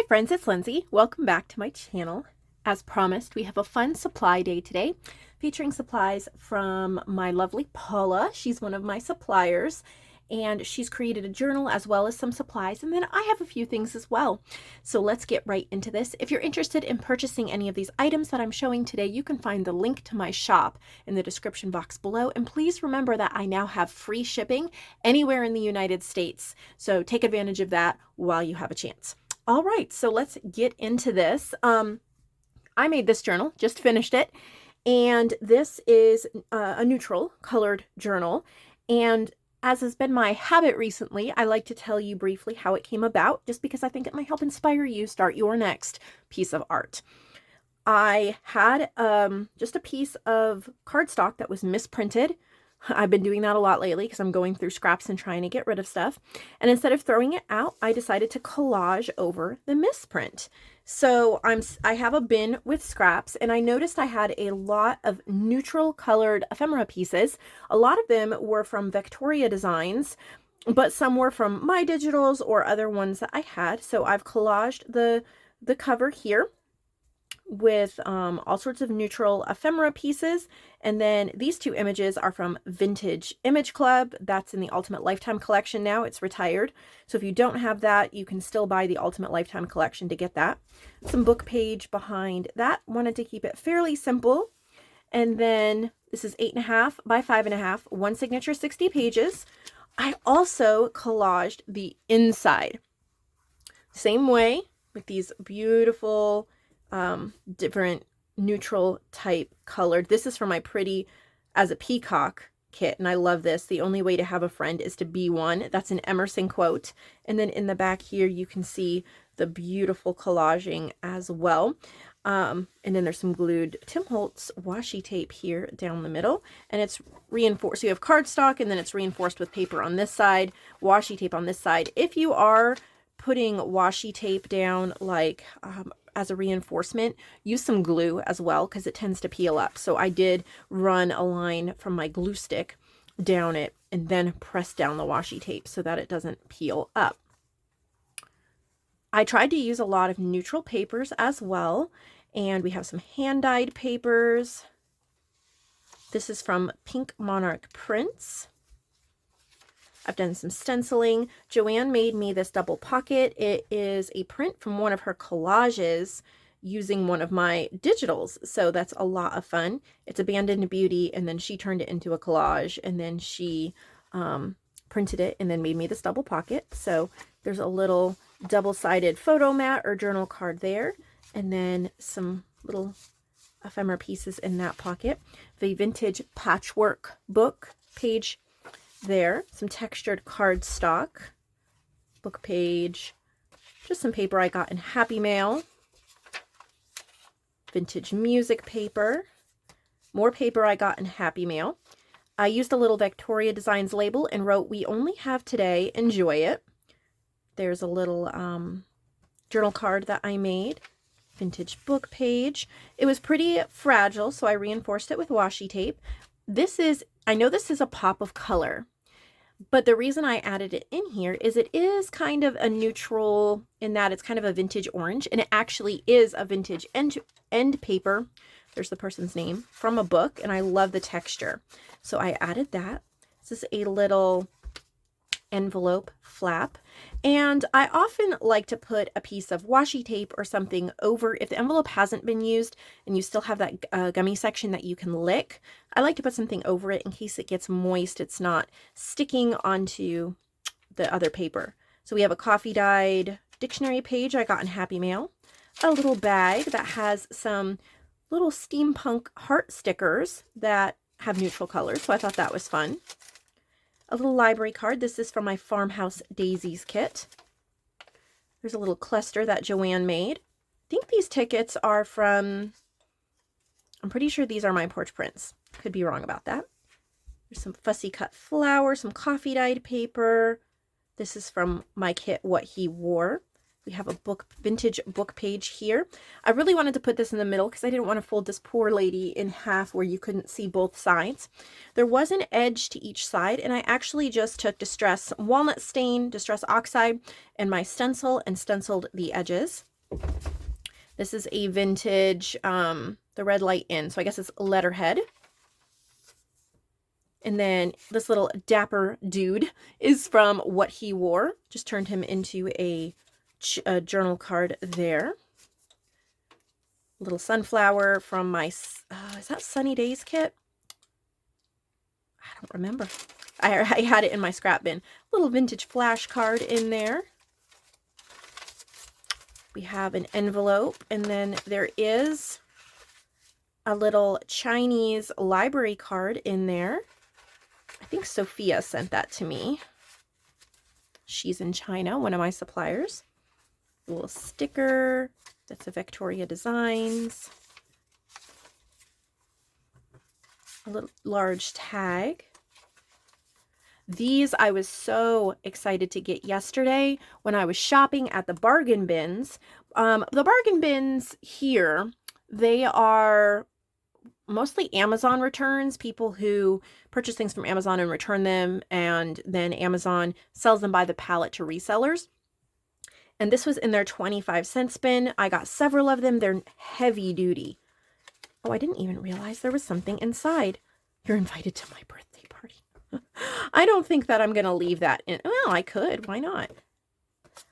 friends, it's Lindsay. Welcome back to my channel. As promised, we have a fun supply day today featuring supplies from my lovely Paula. She's one of my suppliers and she's created a journal as well as some supplies, and then I have a few things as well. So let's get right into this. If you're interested in purchasing any of these items that I'm showing today, you can find the link to my shop in the description box below. And please remember that I now have free shipping anywhere in the United States. So take advantage of that while you have a chance. All right, so let's get into this. I made this journal, just finished it, and this is a neutral colored journal. And as has been my habit recently, I like to tell you briefly how it came about, just because I think it might help inspire you start your next piece of art. I had just a piece of cardstock that was misprinted. I've been doing that a lot lately because I'm going through scraps and trying to get rid of stuff. And instead of throwing it out, I decided to collage over the misprint. So I have a bin with scraps, and I noticed I had a lot of neutral colored ephemera pieces. A lot of them were from Victoria Designs, but some were from my digitals or other ones that I had. So I've collaged the cover here with all sorts of neutral ephemera pieces. And then these two images are from Vintage Image Club. That's in the Ultimate Lifetime Collection now. It's retired. So if you don't have that, you can still buy the Ultimate Lifetime Collection to get that. Some book page behind that. Wanted to keep it fairly simple. And then this is 8.5 by 5.5, one signature, 60 pages. I also collaged the inside. Same way with these beautiful different neutral type colored. This is from my Pretty as a Peacock kit, and I love this. The only way to have a friend is to be one. That's an Emerson quote. And then in the back here, you can see the beautiful collaging as well. And then there's some glued Tim Holtz washi tape here down the middle, and it's reinforced. So you have cardstock, and then it's reinforced with paper on this side, washi tape on this side. If you are putting washi tape down like as a reinforcement, use some glue as well, because it tends to peel up. So I did run a line from my glue stick down it and then press down the washi tape so that it doesn't peel up. I tried to use a lot of neutral papers as well, and we have some hand-dyed papers. This is from Pink Monarch Prints. I've done some stenciling. Joanne made me this double pocket. It is a print from one of her collages using one of my digitals. So that's a lot of fun. It's Abandoned Beauty, and then she turned it into a collage, and then she printed it and then made me this double pocket. So there's a little double-sided photo mat or journal card there, and then some little ephemera pieces in that pocket. The vintage patchwork book page there, some textured cardstock, book page, just some paper I got in Happy Mail, vintage music paper, more paper I got in Happy Mail. I used a little Victoria Designs label and wrote, "We only have today, enjoy it." There's a little journal card that I made, vintage book page. It was pretty fragile, so I reinforced it with washi tape. I know this is a pop of color, but the reason I added it in here is it is kind of a neutral in that it's kind of a vintage orange, and it actually is a vintage end paper. There's the person's name from a book, and I love the texture. So I added that. This is a little envelope flap, and I often like to put a piece of washi tape or something over if the envelope hasn't been used and you still have that gummy section that you can lick. I like to put something over it in case it gets moist, it's not sticking onto the other paper. So we have a coffee dyed dictionary page I got in Happy Mail, a little bag that has some little steampunk heart stickers that have neutral colors, so I thought that was fun. A little library card. This is from my Farmhouse Daisies kit. There's a little cluster that Joanne made. I think these tickets are from, I'm pretty sure these are my porch prints. Could be wrong about that. There's some fussy cut flowers, some coffee dyed paper. This is from my kit, What He Wore. We have a vintage book page here. I really wanted to put this in the middle because I didn't want to fold this poor lady in half where you couldn't see both sides. There was an edge to each side, and I actually just took Distress Walnut Stain, Distress Oxide, and my stencil and stenciled the edges. This is a vintage, the Red Light Inn. So I guess it's letterhead. And then this little dapper dude is from What He Wore. Just turned him into a journal card there. Little sunflower from my, is that Sunny Days kit? I don't remember. I had it in my scrap bin. Little vintage flash card in there. We have an envelope, and then there is a little Chinese library card in there. I think Sophia sent that to me. She's in China, one of my suppliers. A little sticker. That's a Victoria Designs. A little large tag. These I was so excited to get yesterday when I was shopping at the bargain bins. The bargain bins here, they are mostly Amazon returns, people who purchase things from Amazon and return them, and then Amazon sells them by the pallet to resellers. And this was in their 25-cent bin. I got several of them. They're heavy duty. Oh, I didn't even realize there was something inside. You're invited to my birthday party. I don't think that I'm going to leave that in. Well, I could. Why not?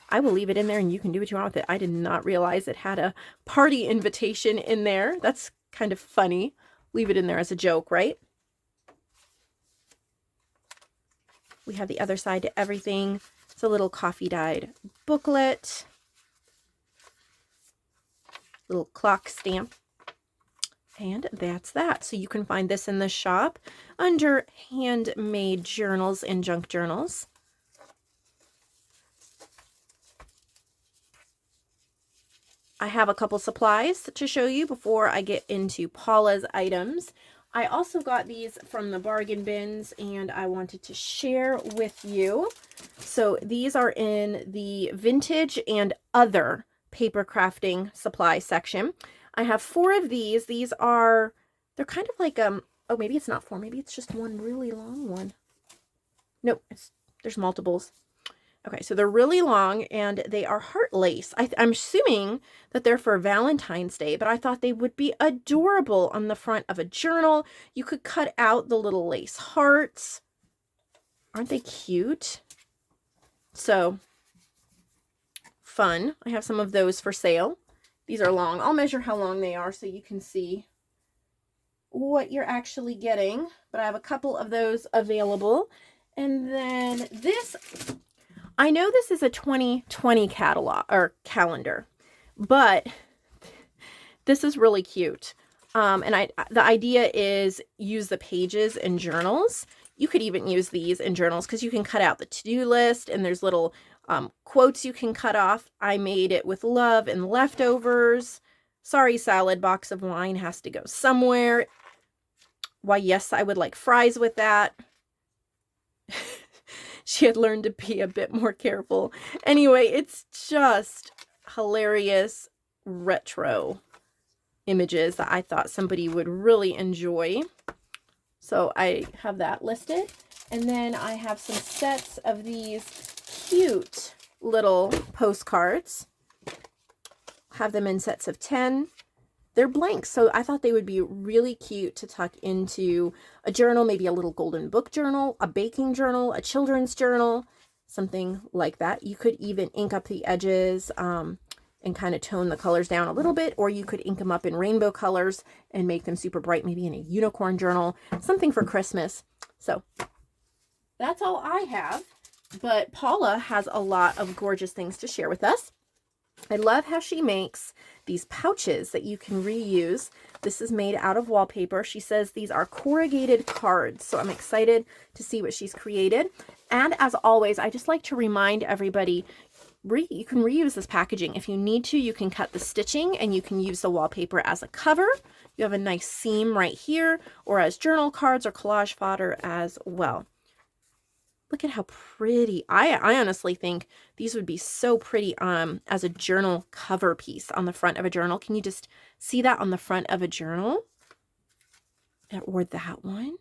I will leave it in there and you can do what you want with it. I did not realize it had a party invitation in there. That's kind of funny. Leave it in there as a joke, right? We have the other side to everything. It's a little coffee dyed booklet. Little clock stamp. And that's that. So you can find this in the shop under handmade journals and junk journals. I have a couple supplies to show you before I get into Paula's items. I also got these from the bargain bins and I wanted to share with you. So these are in the vintage and other paper crafting supply section. I have 4 of these. These are, they're kind of like, oh, maybe it's not 4. Maybe it's just one really long one. Nope, there's multiples. Okay, so they're really long and they are heart lace. I'm assuming that they're for Valentine's Day, but I thought they would be adorable on the front of a journal. You could cut out the little lace hearts. Aren't they cute? So, fun. I have some of those for sale. These are long. I'll measure how long they are so you can see what you're actually getting. But I have a couple of those available. And then this, I know this is a 2020 catalog or calendar, but this is really cute. And the idea is use the pages in journals. You could even use these in journals because you can cut out the to-do list and there's little quotes you can cut off. I made it with love and leftovers. Sorry, salad, box of wine has to go somewhere. Why, yes, I would like fries with that. She had learned to be a bit more careful. Anyway, it's just hilarious retro images that I thought somebody would really enjoy. So I have that listed. And then I have some sets of these cute little postcards. Have them in sets of 10. They're blank, so I thought they would be really cute to tuck into a journal, maybe a little golden book journal, a baking journal, a children's journal, something like that. You could even ink up the edges and kind of tone the colors down a little bit, or you could ink them up in rainbow colors and make them super bright, maybe in a unicorn journal, something for Christmas. So that's all I have, but Paula has a lot of gorgeous things to share with us. I love how she makes these pouches that you can reuse. This is made out of wallpaper. She says these are corrugated cards, so I'm excited to see what she's created. And as always, I just like to remind everybody, you can reuse this packaging. If you need to, you can cut the stitching and you can use the wallpaper as a cover. You have a nice seam right here, or as journal cards or collage fodder as well. Look at how pretty. I honestly think these would be so pretty as a journal cover piece on the front of a journal. Can you just see that on the front of a journal? Or that one.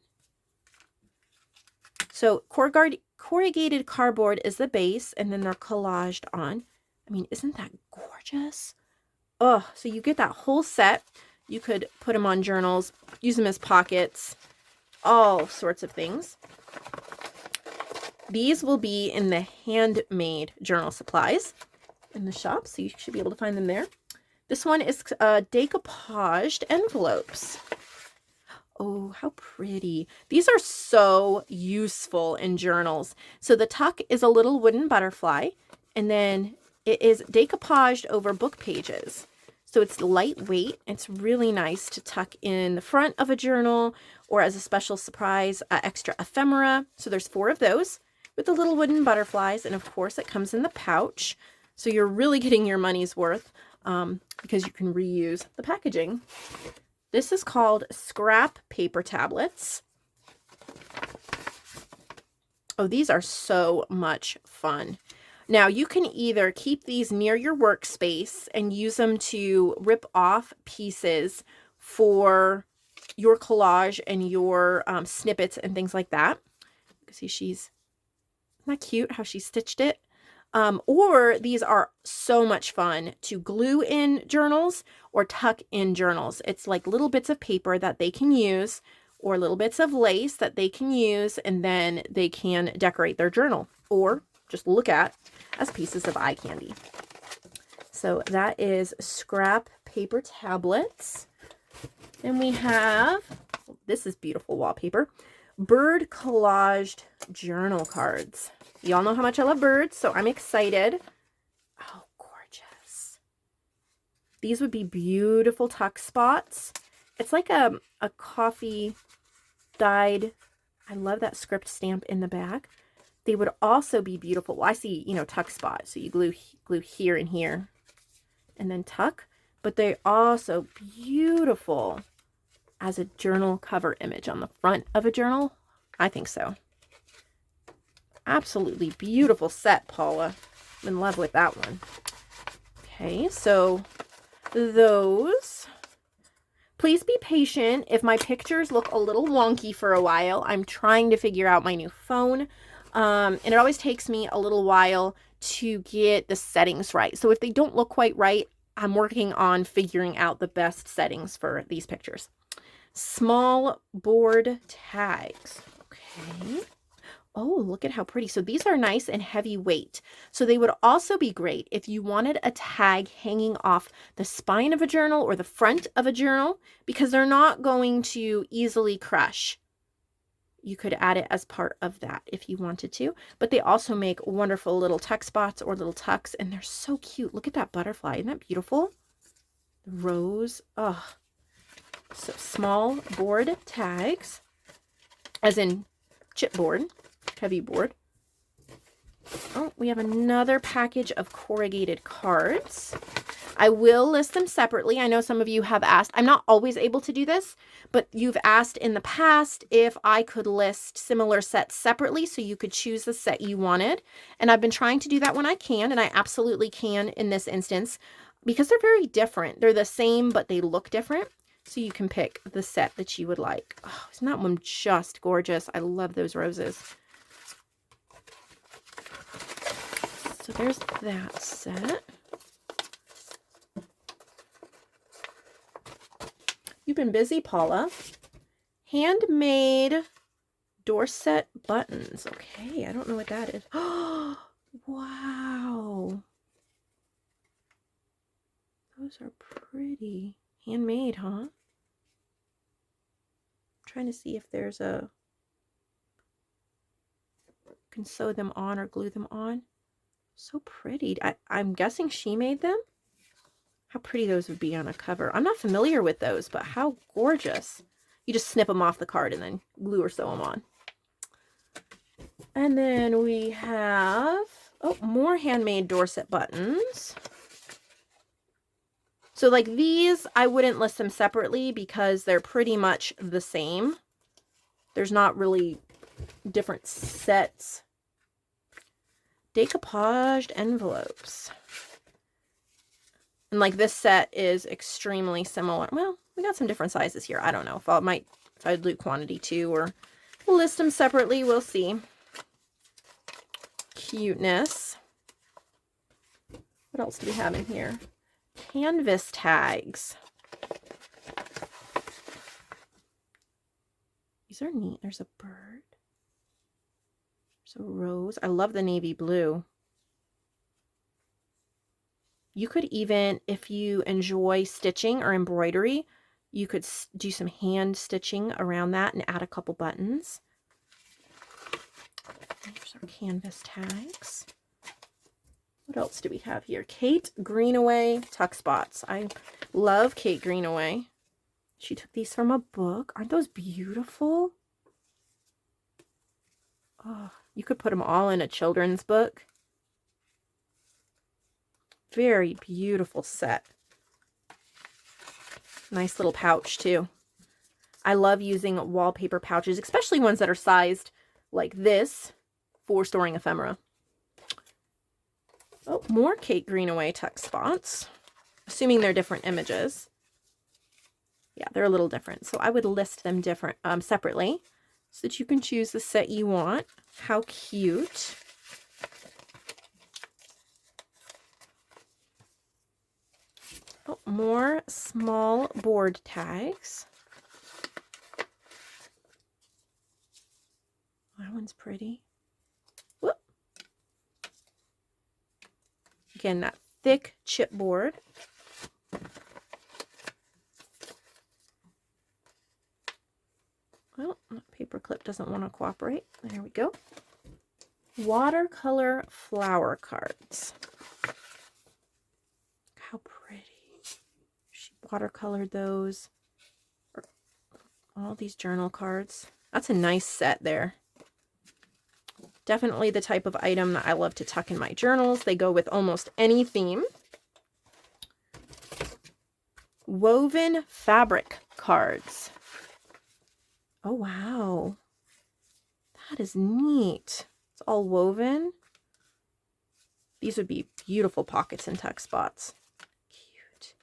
So corrugated cardboard is the base, and then they're collaged on. I mean, isn't that gorgeous? Oh, so you get that whole set. You could put them on journals, use them as pockets, all sorts of things. These will be in the handmade journal supplies in the shop, so you should be able to find them there. This one is Decoupaged Envelopes. Oh, how pretty. These are so useful in journals. So the tuck is a little wooden butterfly, and then it is decoupaged over book pages. So it's lightweight. It's really nice to tuck in the front of a journal or as a special surprise, extra ephemera. So there's 4 of those with the little wooden butterflies. And of course it comes in the pouch. So you're really getting your money's worth because you can reuse the packaging. This is called scrap paper tablets. Oh, these are so much fun. Now, you can either keep these near your workspace and use them to rip off pieces for your collage and your snippets and things like that. You can see isn't that cute how she stitched it? Or these are so much fun to glue in journals or tuck in journals. It's like little bits of paper that they can use or little bits of lace that they can use, and then they can decorate their journal or just look at as pieces of eye candy. So that is scrap paper tablets. And we have, this is beautiful wallpaper, bird collaged journal cards. Y'all know how much I love birds, so I'm excited. Oh, gorgeous. These would be beautiful tuck spots. It's like a coffee dyed. I love that script stamp in the back. They would also be beautiful. Well, I see, tuck spots. So you glue here and here and then tuck. But they're also beautiful as a journal cover image on the front of a journal. I think so. Absolutely beautiful set, Paula. I'm in love with that one. Okay, so those. Please be patient if my pictures look a little wonky for a while. I'm trying to figure out my new phone. And it always takes me a little while to get the settings right. So if they don't look quite right, I'm working on figuring out the best settings for these pictures. Small board tags. Okay. Oh, look at how pretty. So these are nice and heavyweight. So they would also be great if you wanted a tag hanging off the spine of a journal or the front of a journal, because they're not going to easily crush. You could add it as part of that if you wanted to, but they also make wonderful little tuck spots or little tucks, and they're so cute. Look at that butterfly. Isn't that beautiful? The rose. Oh, so small board tags, as in chipboard, heavy board. Oh, we have another package of corrugated cards. I will list them separately. I know some of you have asked. I'm not always able to do this, but you've asked in the past if I could list similar sets separately so you could choose the set you wanted. And I've been trying to do that when I can, and I absolutely can in this instance because they're very different. They're the same, but they look different. So you can pick the set that you would like. Oh, isn't that one just gorgeous? I love those roses. So there's that set. You've been busy, Paula. Handmade Dorset buttons. Okay, I don't know what that is. Oh, wow. Those are pretty. Handmade, huh? I'm trying to see if there's a... can sew them on or glue them on. So pretty. I'm guessing she made them. How pretty those would be on a cover. I'm not familiar with those, but how gorgeous. You just snip them off the card and then glue or sew them on. And then we have, oh, more handmade Dorset buttons. So like these, I wouldn't list them separately because they're pretty much the same. There's not really different sets. Decoupaged envelopes. And like this set is extremely similar. Well, we got some different sizes here. I don't know if I'd do quantity too, or we'll list them separately. We'll see. Cuteness. What else do we have in here? canvas tags. These are neat. There's a bird. There's a rose. I love the navy blue. You could even, if you enjoy stitching or embroidery, you could do some hand stitching around that and add a couple buttons. There's our canvas tags. What else do we have here? Kate Greenaway tuck spots. I love Kate Greenaway. She took these from a book. Aren't those beautiful? Oh, you could put them all in a children's book. Very beautiful set. Nice little pouch too. I love using wallpaper pouches, especially ones that are sized like this for storing ephemera. Oh, more Kate Greenaway tuck spots, assuming they're different images. Yeah, they're a little different. So I would list them separately so that you can choose the set you want. How cute. Oh, more small board tags. That one's pretty. Whoop. Again, that thick chipboard. Well, that paper clip doesn't want to cooperate. There we go. Watercolor flower cards. How pretty. She watercolored those. All these journal cards. That's a nice set there. Definitely the type of item that I love to tuck in my journals. They go with almost any theme. Woven fabric cards. Oh, wow. That is neat. It's all woven. These would be beautiful pockets and tuck spots. Cute.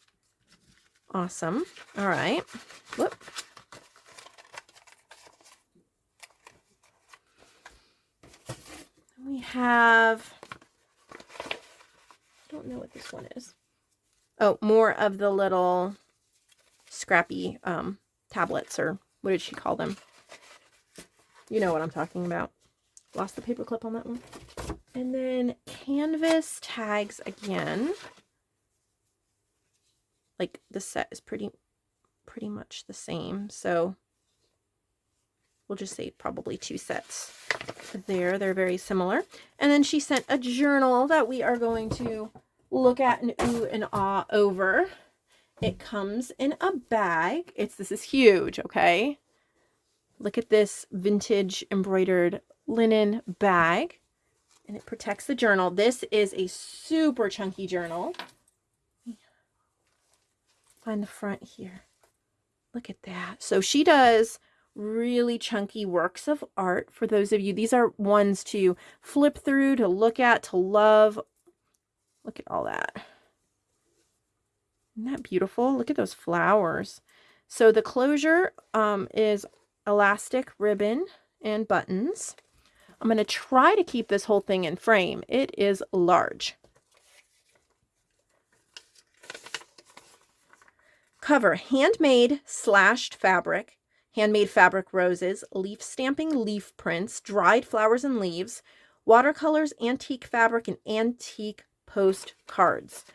Awesome. All right. Whoop. We have, I don't know what this one is. Oh, more of the little scrappy tablets, or what did she call them? You know what I'm talking about. Lost the paper clip on that one. And then canvas tags again. Like the set is pretty much the same. So we'll just say probably 2 sets there. They're very similar. And then she sent a journal that we are going to look at and ooh and ah over. It comes in a bag. This is huge, okay? Look at this vintage embroidered linen bag. And it protects the journal. This is a super chunky journal. Find the front here. Look at that. So she does really chunky works of art for those of you. These are ones to flip through, to look at, to love. Look at all that. Isn't that beautiful? Look at those flowers. So the closure is elastic ribbon and buttons. I'm going to try to keep this whole thing in frame. It is large. Cover, handmade slashed fabric, handmade fabric roses, leaf stamping leaf prints, dried flowers and leaves, watercolors, antique fabric, and antique postcards.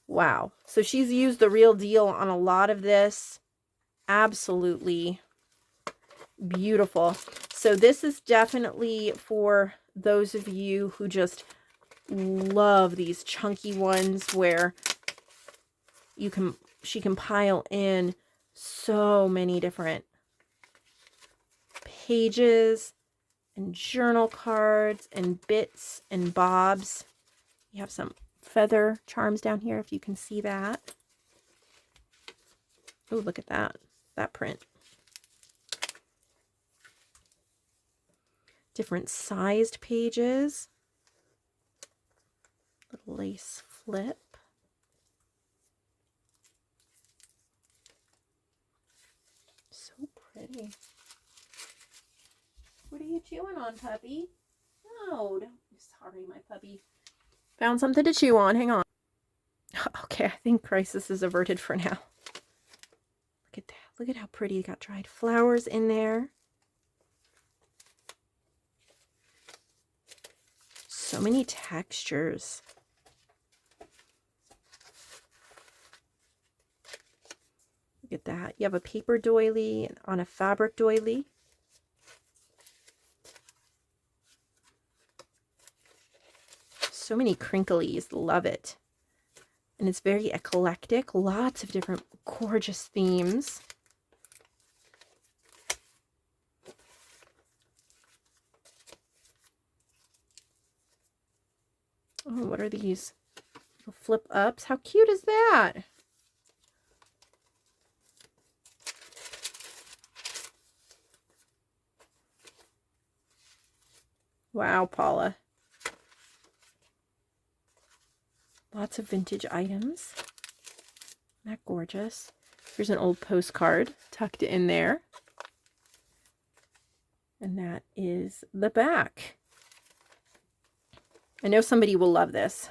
Wow. So she's used the real deal on a lot of this. Absolutely beautiful. So this is definitely for those of you who just love these chunky ones where she can pile in so many different pages and journal cards and bits and bobs. You have some feather charms down here if you can see that. Oh, look at that print. Different sized pages. Little lace flip. So pretty. What are you chewing on, puppy? No, don't. Sorry, my puppy found something to chew on. Hang on. Okay, I think crisis is averted for now. Look at that. Look at how pretty. You got dried flowers in there. So many textures. Look at that. You have a paper doily on a fabric doily. So many crinklies. Love it. And it's very eclectic. Lots of different gorgeous themes. Oh, what are these? Little flip ups. How cute is that? Wow, Paula. Lots of vintage items. Isn't that gorgeous? Here's an old postcard tucked in there. And that is the back. I know somebody will love this.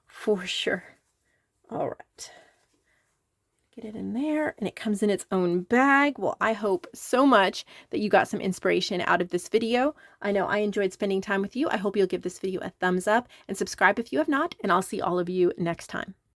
For sure. All right. Get it in there, and it comes in its own bag. Well, I hope so much that you got some inspiration out of this video. I know I enjoyed spending time with you. I hope you'll give this video a thumbs up and subscribe if you have not, and I'll see all of you next time.